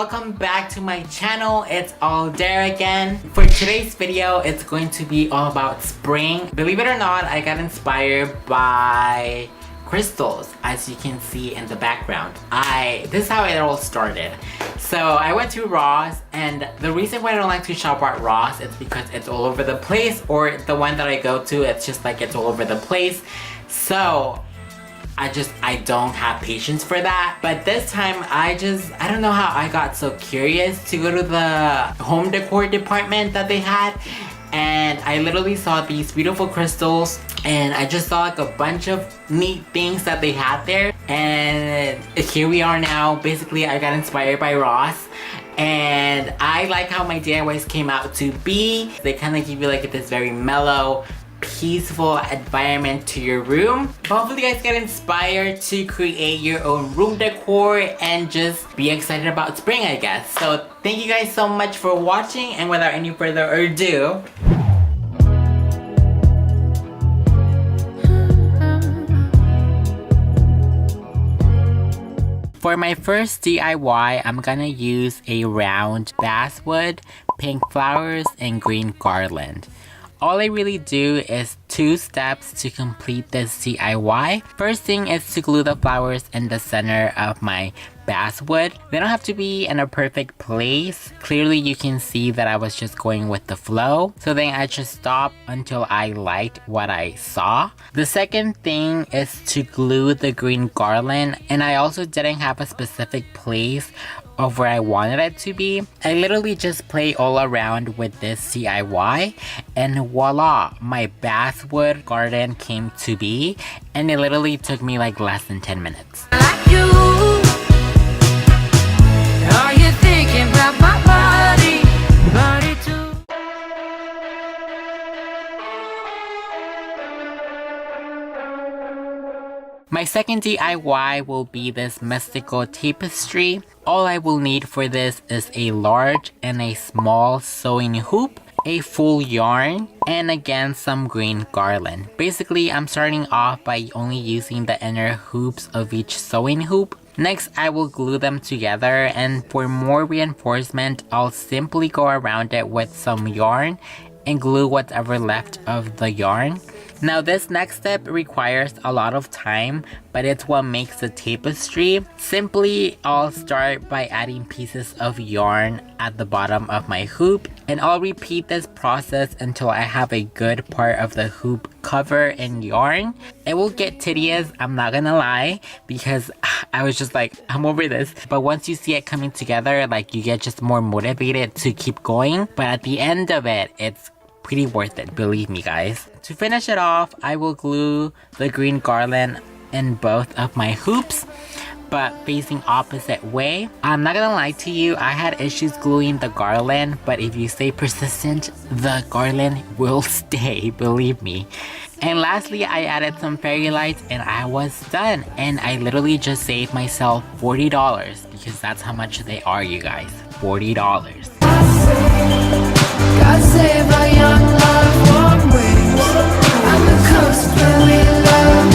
welcome back to my channel. It's all there again. For today's video, it's going to be all about spring. Believe it or not, I got inspired by crystals, as you can see in the background. This is how it all started. So I went to Ross, and the reason why I don't like to shop at Ross is because it's all over the place, or the one that I go to, it's just like it's all over the place. So I don't have patience for that. But this time I don't know how I got so curious to go to the home decor department that they had, and I literally saw these beautiful crystals, and I just saw like a bunch of neat things that they had there, and here we are now. Basically, I got inspired by Ross, and I like how my DIYs came out to be. They kind of give you like this very mellow, peaceful environment to your room. Hopefully you guys get inspired to create your own room decor and just be excited about spring, I guess. So thank you guys so much for watching, and without any further ado, for my first DIY, I'm gonna use a round basswood, pink flowers, and green garland. All I really do is 2 steps to complete this DIY. First thing is to glue the flowers in the center of my basswood. They don't have to be in a perfect place. Clearly you can see that I was just going with the flow. So then I just stopped until I liked what I saw. The second thing is to glue the green garland, and I also didn't have a specific place of where I wanted it to be. I literally just play all around with this DIY, and voila, my basswood garden came to be, and it literally took me like less than 10 minutes. Like you, are you thinking about my body too? My second DIY will be this mystical tapestry. All I will need for this is a large and a small sewing hoop, a full yarn, and again some green garland. Basically, I'm starting off by only using the inner hoops of each sewing hoop. Next, I will glue them together, and for more reinforcement, I'll simply go around it with some yarn and glue whatever left of the yarn. Now this next step requires a lot of time, but it's what makes the tapestry. Simply, I'll start by adding pieces of yarn at the bottom of my hoop, and I'll repeat this process until I have a good part of the hoop covered in yarn. It will get tedious, I'm not gonna lie, because I was just like, I'm over this. But once you see it coming together, like, you get just more motivated to keep going. But at the end of it, it's pretty worth it, believe me guys. To finish it off, I will glue the green garland in both of my hoops, but facing opposite way. I'm not gonna lie to you, I had issues gluing the garland, but if you stay persistent, the garland will stay, believe me. And lastly, I added some fairy lights and I was done. And I literally just saved myself $40, because that's how much they are, you guys. $40. God save our young love warm waves on the coast where we love.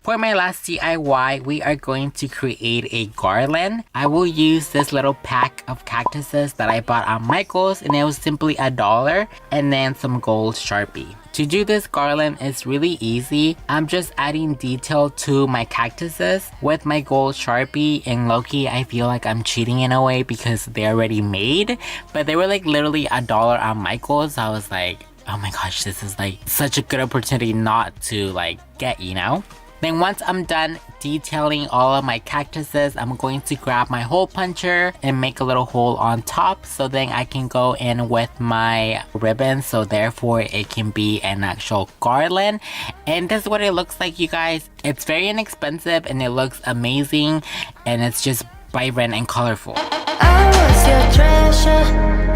For my last DIY, we are going to create a garland. I will use this little pack of cactuses that I bought on Michael's, and it was simply $1, and then some gold Sharpie. To do this garland is really easy. I'm just adding detail to my cactuses with my gold Sharpie, and low-key I feel like I'm cheating in a way because they're already made, but they were like literally $1 on Michael's. So I was like, oh my gosh, this is like such a good opportunity not to like get, you know? Then once I'm done detailing all of my cactuses, I'm going to grab my hole puncher and make a little hole on top, so then I can go in with my ribbon, so therefore it can be an actual garland. And this is what it looks like, you guys. It's very inexpensive and it looks amazing, and it's just vibrant and colorful. I was your treasure,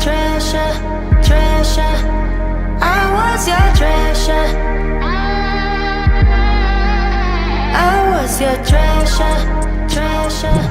treasure, treasure. I was your treasure. I was your treasure, treasure.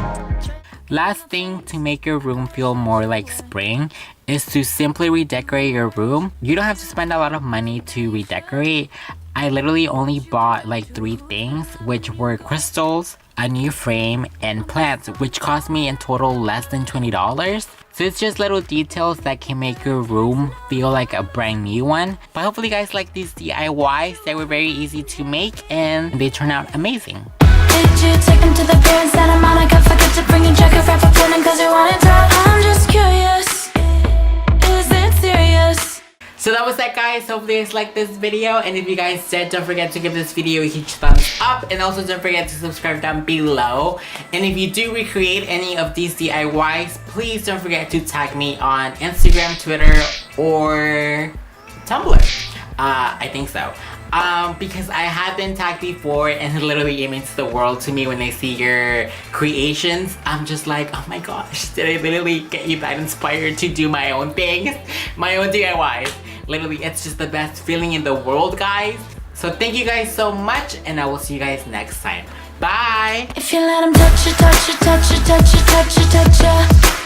Last thing to make your room feel more like spring is to simply redecorate your room. You don't have to spend a lot of money to redecorate. I literally only bought like 3 things, which were crystals, a new frame, and plants, which cost me in total less than $20. So it's just little details that can make your room feel like a brand new one. But hopefully you guys like these DIYs. They were very easy to make and they turn out amazing. Did you take them to the pier in Santa Monica? Forget to bring your jacket, wrap up cause you wanted to. I'm just curious, is it serious? So that was that, guys. Hopefully you guys liked this video, and if you guys did, don't forget to give this video a huge thumbs up, and also don't forget to subscribe down below. And if you do recreate any of these DIYs, please don't forget to tag me on Instagram, Twitter, or Tumblr. I think so. Because I have been tagged before, and literally it means the world to me when I see your creations. I'm just like, oh my gosh, did I literally get you that inspired to do my own things, my own DIYs? Literally, it's just the best feeling in the world, guys. So thank you guys so much, and I will see you guys next time. Bye! If you let them touch you, touch you, touch you, touch you, touch you, touch you.